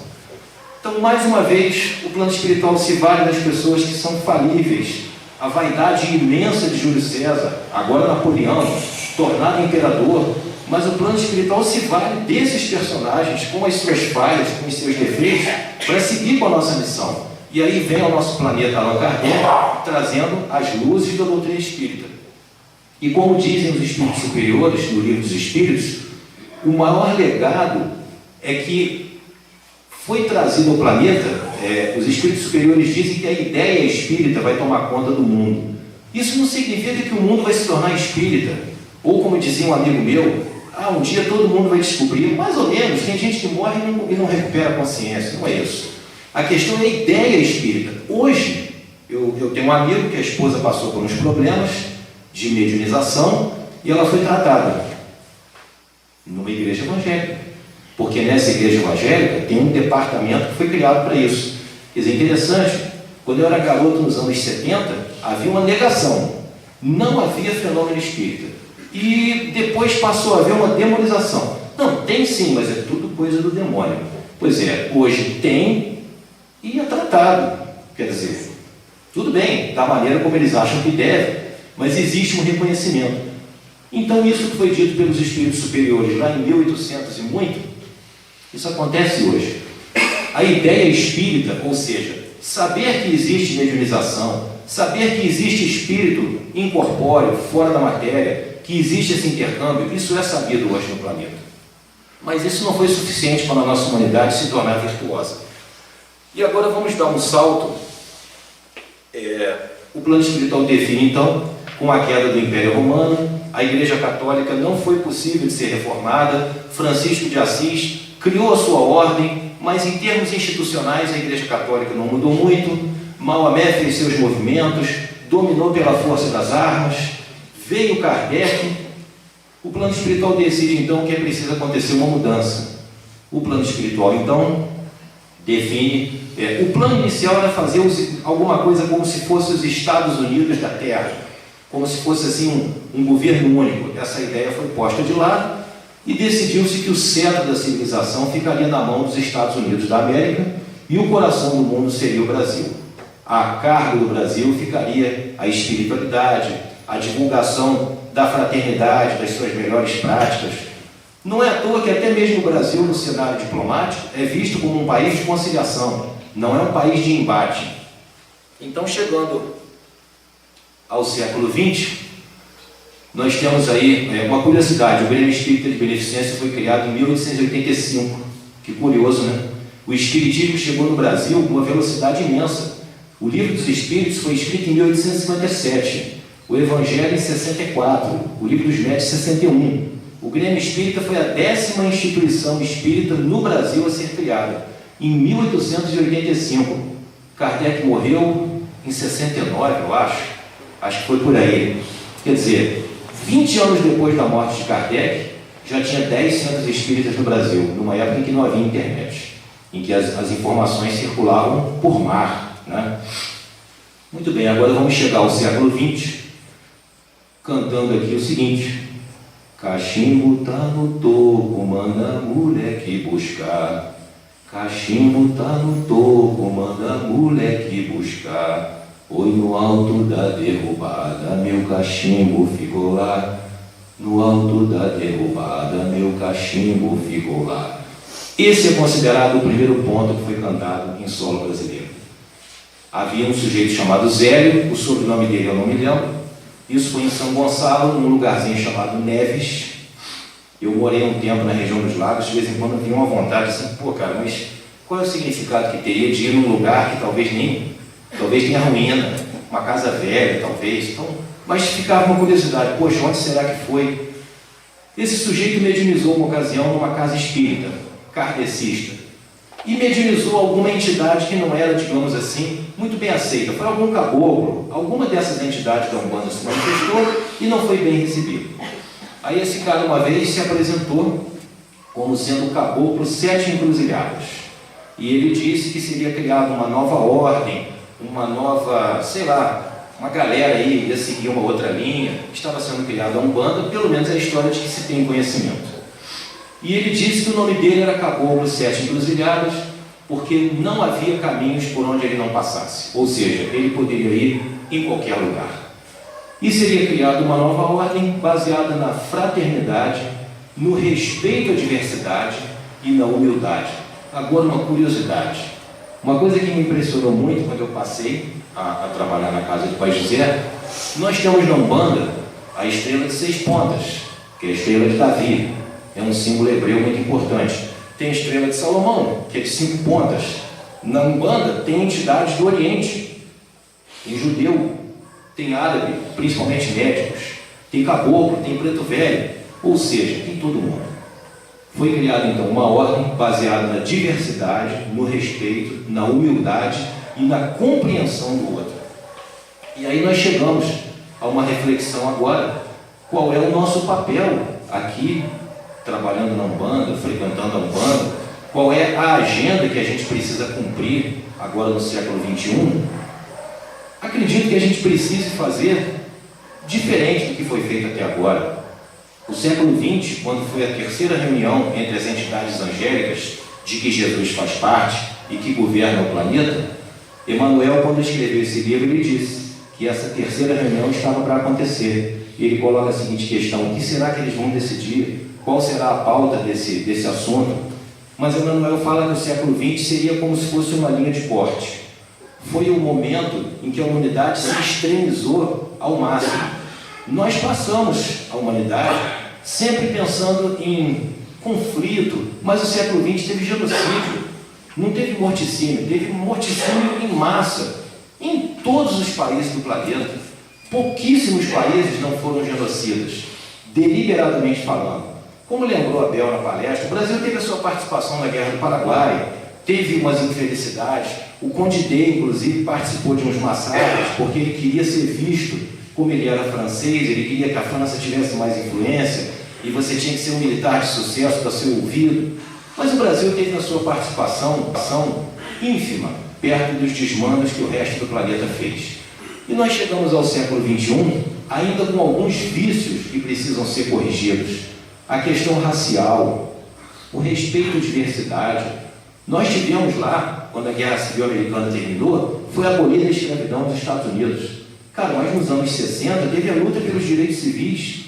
C: Então, mais uma vez, o plano espiritual se vale das pessoas que são falíveis. A vaidade imensa de Júlio César, agora Napoleão, tornado imperador, mas o plano espiritual se vale desses personagens, com as suas falhas, com os seus defeitos, para seguir com a nossa missão. E aí vem ao nosso planeta Allan Kardec, trazendo as luzes da doutrina espírita. E como dizem os espíritos superiores, no Livro dos Espíritos, o maior legado é que foi trazido ao planeta, os espíritos superiores dizem que a ideia espírita vai tomar conta do mundo. Isso não significa que o mundo vai se tornar espírita, ou como dizia um amigo meu, um dia todo mundo vai descobrir, mais ou menos, tem gente que morre e não recupera a consciência, não é isso. A questão é a ideia espírita. Hoje, eu tenho um amigo que a esposa passou por uns problemas de mediunização e ela foi tratada numa igreja evangélica, porque nessa igreja evangélica tem um departamento que foi criado para isso. Quer dizer, interessante, quando eu era garoto nos anos 70, havia uma negação, não havia fenômeno espírita. E depois passou a haver uma demonização. Não, tem sim, mas é tudo coisa do demônio. Pois é, hoje tem e é tratado. Quer dizer, tudo bem, da maneira como eles acham que deve, mas existe um reconhecimento. Então isso que foi dito pelos espíritos superiores lá em 1800 e muito, isso acontece hoje. A ideia espírita, ou seja, saber que existe mediunização, saber que existe espírito incorpóreo, fora da matéria, que existe esse intercâmbio, isso é sabido hoje no planeta. Mas isso não foi suficiente para a nossa humanidade se tornar virtuosa. E agora vamos dar um salto. O plano espiritual define, então, com a queda do Império Romano, a Igreja Católica não foi possível de ser reformada, Francisco de Assis criou a sua ordem, mas em termos institucionais a Igreja Católica não mudou muito, Maomé fez seus movimentos, dominou pela força das armas, veio Kardec. O plano espiritual decide então que é preciso acontecer uma mudança. O plano espiritual então define, o plano inicial era fazer alguma coisa como se fosse os Estados Unidos da Terra, como se fosse assim um governo único. Essa ideia foi posta de lado e decidiu-se que o cetro da civilização ficaria na mão dos Estados Unidos da América e o coração do mundo seria o Brasil. A cargo do Brasil ficaria a espiritualidade, a divulgação da fraternidade, das suas melhores práticas. Não é à toa que até mesmo o Brasil, no cenário diplomático, é visto como um país de conciliação, não é um país de embate. Então, chegando ao século XX, nós temos aí uma curiosidade. O Grêmio Espírita de Beneficência foi criado em 1885. Que curioso, né? O espiritismo chegou no Brasil com uma velocidade imensa. O Livro dos Espíritos foi escrito em 1857, o Evangelho em 64, o Livro dos Médiuns em 61. O Grêmio Espírita foi a 10ª instituição espírita no Brasil a ser criada, em 1885. Kardec morreu em 69, eu acho que foi por aí. Quer dizer, 20 anos depois da morte de Kardec, já tinha 10 centros espíritas no Brasil, numa época em que não havia internet, em que as informações circulavam por mar, né? Muito bem, agora vamos chegar ao século XX, cantando aqui o seguinte: cachimbo tá no toco, manda moleque buscar. Cachimbo tá no toco, manda moleque buscar. Foi no alto da derrubada, meu cachimbo ficou lá. No alto da derrubada, meu cachimbo ficou lá. Esse é considerado o primeiro ponto que foi cantado em solo brasileiro. Havia um sujeito chamado Zélio, o sobrenome dele eu não me lembro. Isso foi em São Gonçalo, num lugarzinho chamado Neves. Eu morei um tempo na região dos lagos, de vez em quando eu vinha uma vontade assim, pô cara, mas qual é o significado que teria de ir num lugar que talvez tenha ruína, uma casa velha, talvez, então, mas ficava uma curiosidade, poxa, onde será que foi? Esse sujeito mediunizou uma ocasião numa casa espírita, kardecista, e mediunizou alguma entidade que não era, digamos assim, muito bem aceita. Foi algum caboclo, alguma dessas entidades da Umbanda se manifestou e não foi bem recebido. Aí esse cara uma vez se apresentou como sendo o caboclo 7 encruzilhadas. E ele disse que seria criada uma nova ordem, uma nova, sei lá, uma galera aí ia seguir uma outra linha, estava sendo criada a Umbanda, pelo menos é a história de que se tem conhecimento. E ele disse que o nome dele era Caboclo 7 Encruzilhadas, porque não havia caminhos por onde ele não passasse, ou seja, ele poderia ir em qualquer lugar. E seria criada uma nova ordem baseada na fraternidade, no respeito à diversidade e na humildade. Agora uma curiosidade, uma coisa que me impressionou muito quando eu passei a trabalhar na casa do Pai José, nós temos na Umbanda a estrela de 6 pontas, que é a estrela de Davi, é um símbolo hebreu muito importante. Tem a estrela de Salomão, que é de 5 pontas. Na Umbanda tem entidades do Oriente, tem judeu, tem árabe, principalmente médicos, tem caboclo, tem preto velho, ou seja, tem todo mundo. Foi criada então uma ordem baseada na diversidade, no respeito, na humildade e na compreensão do outro. E aí nós chegamos a uma reflexão agora, qual é o nosso papel aqui, trabalhando na Umbanda, frequentando a Umbanda, qual é a agenda que a gente precisa cumprir agora no século XXI. Acredito que a gente precise fazer diferente do que foi feito até agora. O século XX, quando foi a terceira reunião entre as entidades angélicas de que Jesus faz parte e que governa o planeta, Emmanuel, quando escreveu esse livro, ele disse que essa terceira reunião estava para acontecer. E ele coloca a seguinte questão: o que será que eles vão decidir? Qual será a pauta desse assunto? Mas Emmanuel fala que o século XX seria como se fosse uma linha de corte. Foi o momento em que a humanidade se extremizou ao máximo. Nós passamos a humanidade sempre pensando em conflito, mas o século XX teve genocídio, não teve morticínio, teve morticínio em massa, em todos os países do planeta. Pouquíssimos países não foram genocidas, deliberadamente falando. Como lembrou Abel na palestra, o Brasil teve a sua participação na Guerra do Paraguai, teve umas infelicidades. O Conde D, inclusive, participou de uns massacres porque ele queria ser visto como ele era francês, ele queria que a França tivesse mais influência e você tinha que ser um militar de sucesso para ser ouvido. Mas o Brasil teve na sua participação ínfima, perto dos desmandos que o resto do planeta fez. E nós chegamos ao século XXI ainda com alguns vícios que precisam ser corrigidos. A questão racial, o respeito à diversidade. Nós tivemos lá, quando a Guerra Civil Americana terminou, foi abolida a escravidão nos Estados Unidos. Cara, mas nos anos 60 teve a luta pelos direitos civis.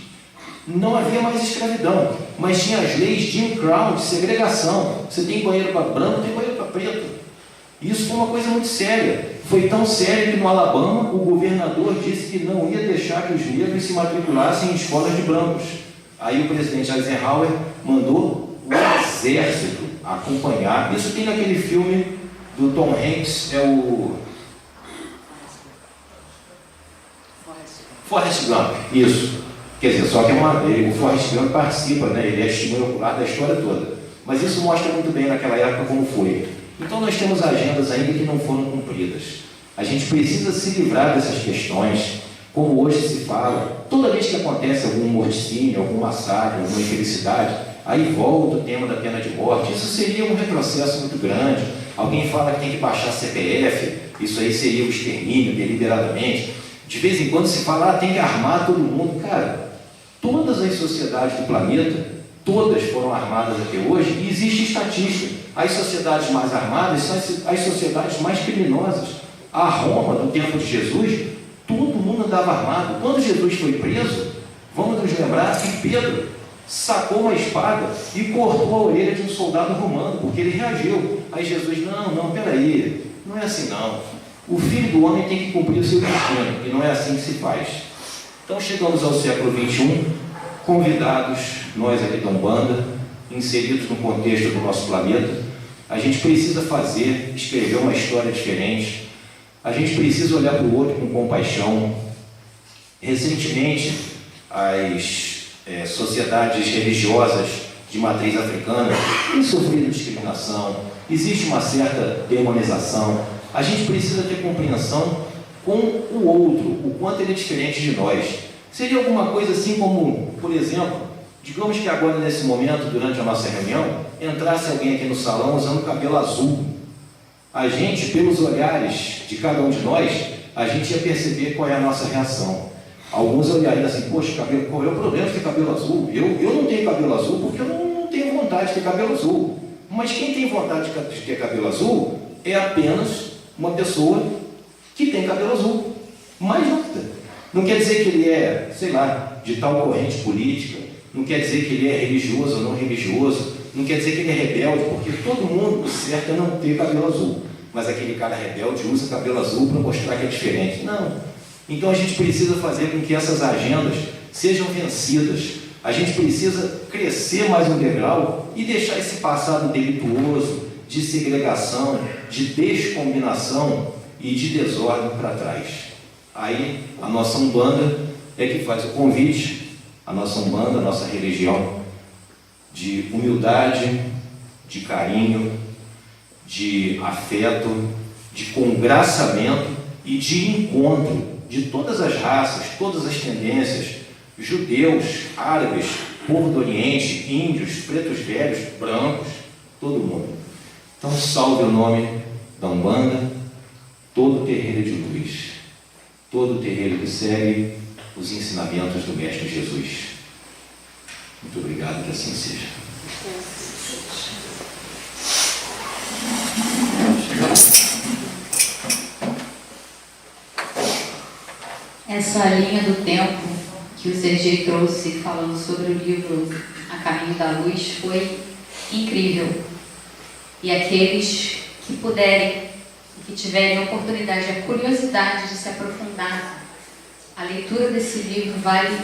C: Não havia mais escravidão, mas tinha as leis Jim Crow de segregação. Você tem banheiro para branco, tem banheiro para preto. Isso foi uma coisa muito séria. Foi tão sério que no Alabama o governador disse que não ia deixar que os negros se matriculassem em escolas de brancos. Aí o presidente Eisenhower mandou o exército acompanhar. Isso tem naquele filme do Tom Hanks, Forrest Gump, isso. Quer dizer, só que o Forrest Gump participa, né? Ele é testemunho ocular da história toda. Mas isso mostra muito bem naquela época como foi. Então nós temos agendas ainda que não foram cumpridas. A gente precisa se livrar dessas questões, como hoje se fala. Toda vez que acontece algum morticínio, algum massacre, alguma infelicidade, aí volta o tema da pena de morte. Isso seria um retrocesso muito grande. Alguém fala que tem que baixar CPF, isso aí seria o extermínio deliberadamente. De vez em quando se fala, tem que armar todo mundo. Cara, todas as sociedades do planeta, todas foram armadas até hoje, e existe estatística. As sociedades mais armadas são as sociedades mais criminosas. A Roma, no tempo de Jesus, todo mundo andava armado. Quando Jesus foi preso, vamos nos lembrar que Pedro sacou uma espada e cortou a orelha de um soldado romano, porque ele reagiu. Aí Jesus, não, peraí, não é assim não. O Filho do Homem tem que cumprir o seu destino, e não é assim que se faz. Então chegamos ao século XXI, convidados, nós aqui da Umbanda, inseridos no contexto do nosso planeta. A gente precisa escrever uma história diferente. A gente precisa olhar para o outro com compaixão. Recentemente, as sociedades religiosas de matriz africana têm sofrido discriminação, existe uma certa demonização. A gente precisa ter compreensão com o outro, o quanto ele é diferente de nós. Seria alguma coisa assim como, por exemplo, digamos que agora nesse momento, durante a nossa reunião, entrasse alguém aqui no salão usando cabelo azul. A gente, pelos olhares de cada um de nós, a gente ia perceber qual é a nossa reação. Alguns olhariam assim, poxa, qual é o problema de ter cabelo azul? Eu não tenho cabelo azul porque eu não tenho vontade de ter cabelo azul. Mas quem tem vontade de ter cabelo azul é apenas uma pessoa que tem cabelo azul. Mais nada. Não quer dizer que ele é, sei lá, de tal corrente política, não quer dizer que ele é religioso ou não religioso, não quer dizer que ele é rebelde, porque todo mundo, o certo é não ter cabelo azul. Mas aquele cara rebelde usa cabelo azul para mostrar que é diferente. Não. Então a gente precisa fazer com que essas agendas sejam vencidas. A gente precisa crescer mais um degrau e deixar esse passado delituoso, de segregação, de descombinação e de desordem para trás. Aí a nossa Umbanda é que faz o convite, a nossa Umbanda, a nossa religião, de humildade, de carinho, de afeto, de congraçamento e de encontro de todas as raças, todas as tendências, judeus, árabes, povo do Oriente, índios, pretos velhos, brancos, todo mundo. Então, salve o nome da Umbanda, todo terreiro de luz, todo terreiro que segue os ensinamentos do Mestre Jesus. Muito obrigado, que assim seja.
D: Essa linha do tempo que o Sergei trouxe falando sobre o livro A Caminho da Luz foi incrível. E aqueles que puderem, que tiverem a oportunidade, a curiosidade de se aprofundar, a leitura desse livro vale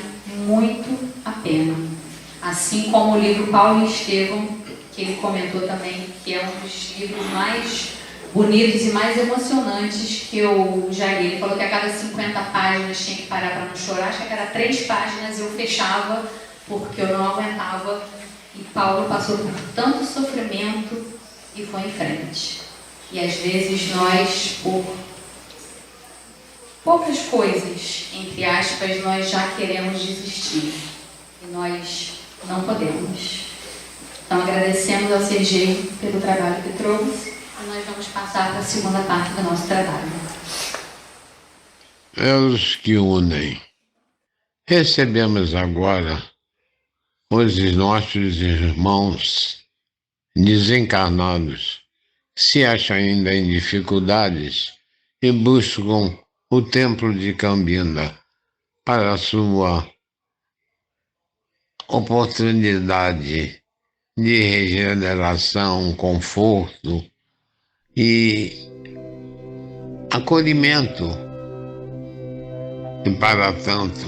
D: muito a pena. Assim como o livro Paulo e Estevão, que ele comentou também, que é um dos livros mais bonitos e mais emocionantes que eu já li. Ele falou que a cada 50 páginas tinha que parar para não chorar. Acho que a cada 3 páginas eu fechava, porque eu não aguentava. E Paulo passou por tanto sofrimento e foi em frente. E às vezes nós, por poucas coisas, entre aspas, nós já queremos desistir. E nós não podemos. Então agradecemos ao Sergei pelo trabalho que trouxe. E nós vamos passar para a segunda parte do nosso trabalho.
B: Elos que unem. Recebemos agora os nossos irmãos desencarnados que se acham ainda em dificuldades e buscam o templo de Cambinda para a sua oportunidade de regeneração, conforto e acolhimento. E para tanto,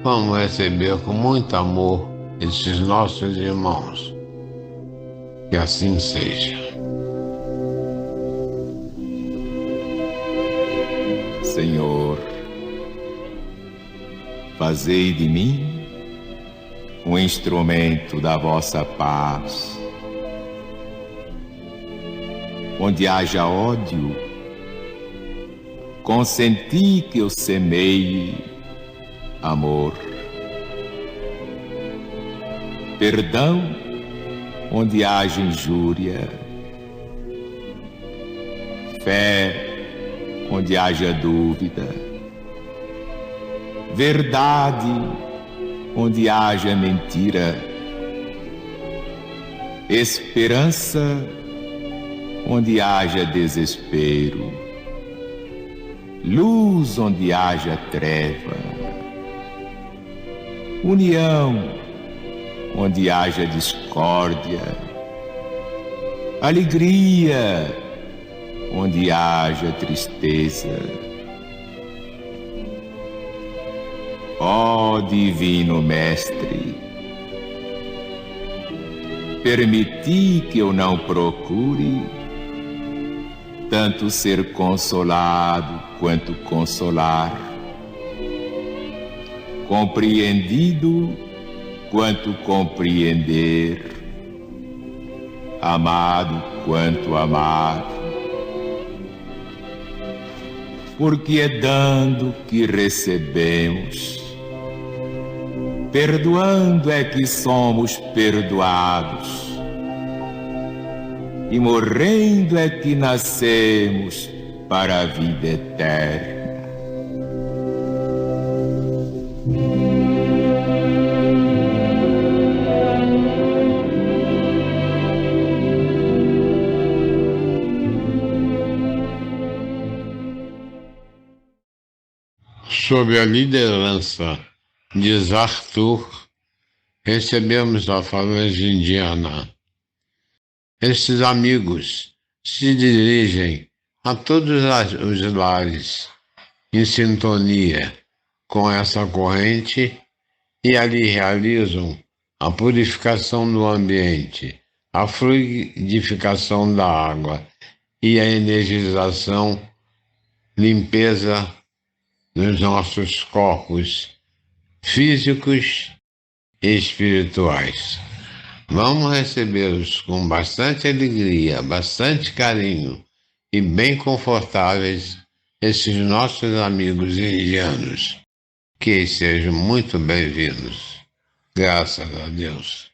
B: vamos receber com muito amor esses nossos irmãos. Que assim seja.
E: Senhor, Fazei de mim um instrumento da vossa paz. Onde haja ódio, consenti que eu semeie amor. Perdão, onde haja injúria. Fé, onde haja dúvida. Verdade, onde haja mentira. Esperança, onde haja desespero. Luz, onde haja treva. União, onde haja discórdia. Alegria, onde haja tristeza. Ó Divino Mestre, permiti que eu não procure tanto ser consolado quanto consolar, compreendido quanto compreender, amado quanto amar. Porque é dando que recebemos, perdoando é que somos perdoados, e morrendo é que nascemos para a vida eterna.
B: Sob a liderança de Arthur, recebemos a falange indiana. Esses amigos se dirigem a todos os lares em sintonia com essa corrente e ali realizam a purificação do ambiente, a fluidificação da água e a energização, limpeza nos nossos corpos físicos e espirituais. Vamos recebê-los com bastante alegria, bastante carinho e bem confortáveis, esses nossos amigos indianos. Que eles sejam muito bem-vindos. Graças a Deus.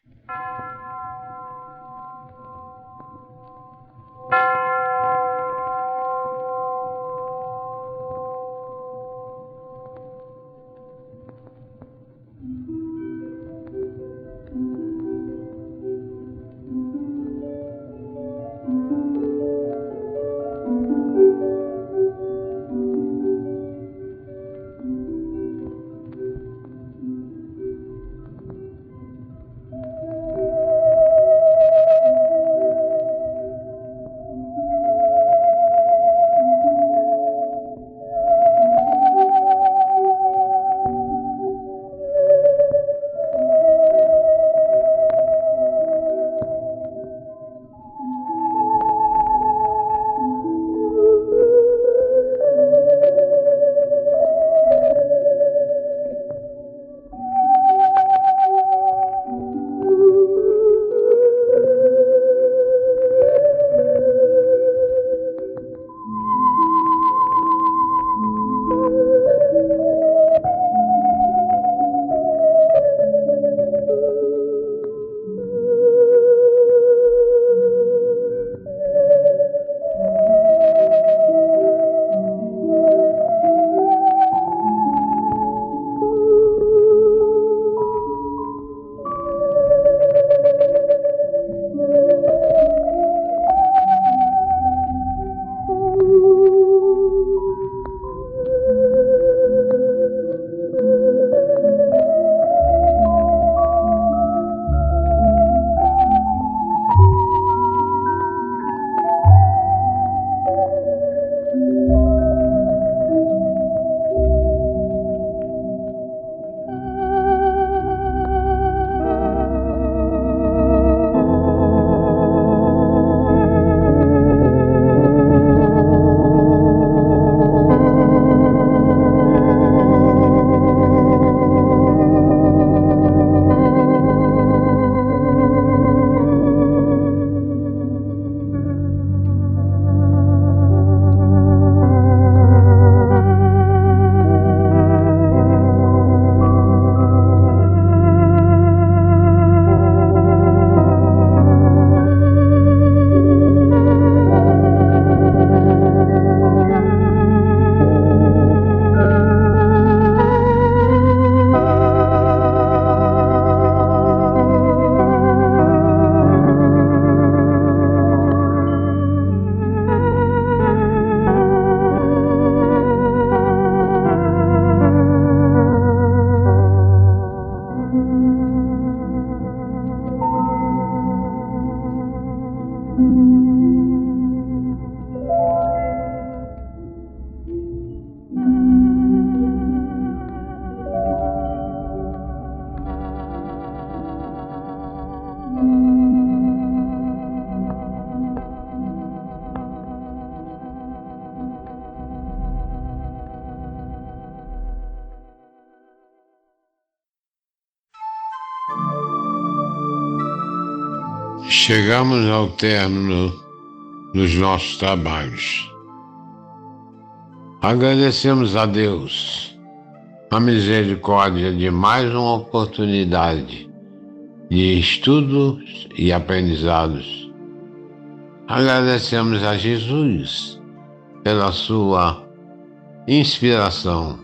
B: Chegamos ao término dos nossos trabalhos. Agradecemos a Deus a misericórdia de mais uma oportunidade de estudos e aprendizados. Agradecemos a Jesus pela sua inspiração,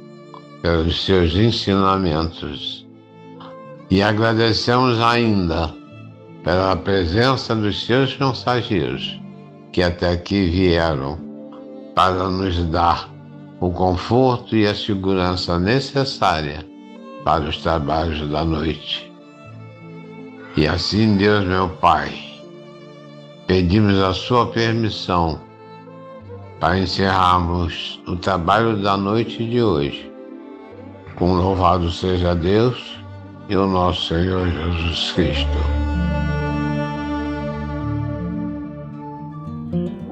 B: pelos seus ensinamentos. E agradecemos ainda pela presença dos seus mensageiros que até aqui vieram para nos dar o conforto e a segurança necessária para os trabalhos da noite. E assim, Deus meu Pai, pedimos a sua permissão para encerrarmos o trabalho da noite de hoje. Com louvado seja Deus e o nosso Senhor Jesus Cristo.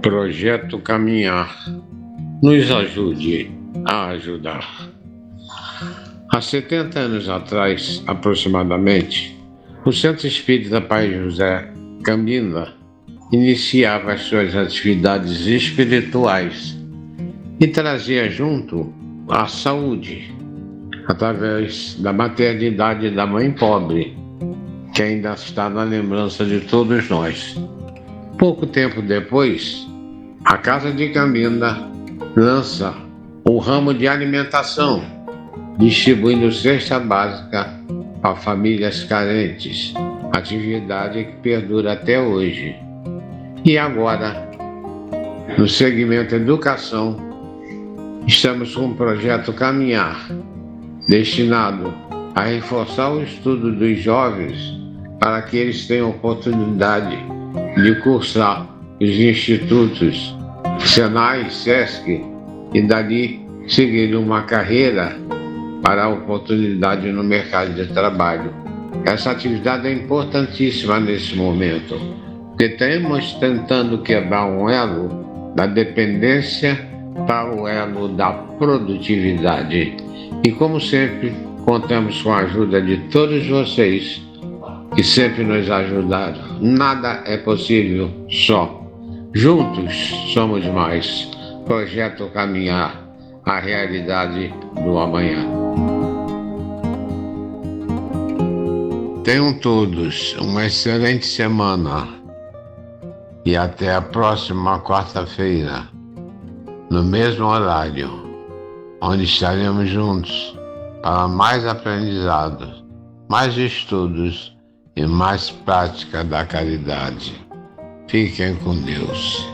B: Projeto Caminhar. Nos ajude a ajudar. Há 70 anos atrás, aproximadamente, o Centro Espírita Pai José Cambinda iniciava as suas atividades espirituais e trazia junto a saúde, através da maternidade da mãe pobre, que ainda está na lembrança de todos nós. Pouco tempo depois, a Casa de Cambinda lança o ramo de alimentação, distribuindo cesta básica a famílias carentes, atividade que perdura até hoje. E agora, no segmento educação, estamos com o projeto Caminhar, destinado a reforçar o estudo dos jovens para que eles tenham oportunidade de cursar os institutos Senai, Sesc e dali seguir uma carreira para a oportunidade no mercado de trabalho. Essa atividade é importantíssima nesse momento, porque estamos tentando quebrar um elo da dependência para o elo da produtividade. E como sempre, contamos com a ajuda de todos vocês que sempre nos ajudaram. Nada é possível só. Juntos somos mais. Projeto Caminhar, a realidade do amanhã. Tenham todos uma excelente semana e até a próxima quarta-feira, no mesmo horário, onde estaremos juntos para mais aprendizados, mais estudos e mais prática da caridade. Fiquem com Deus.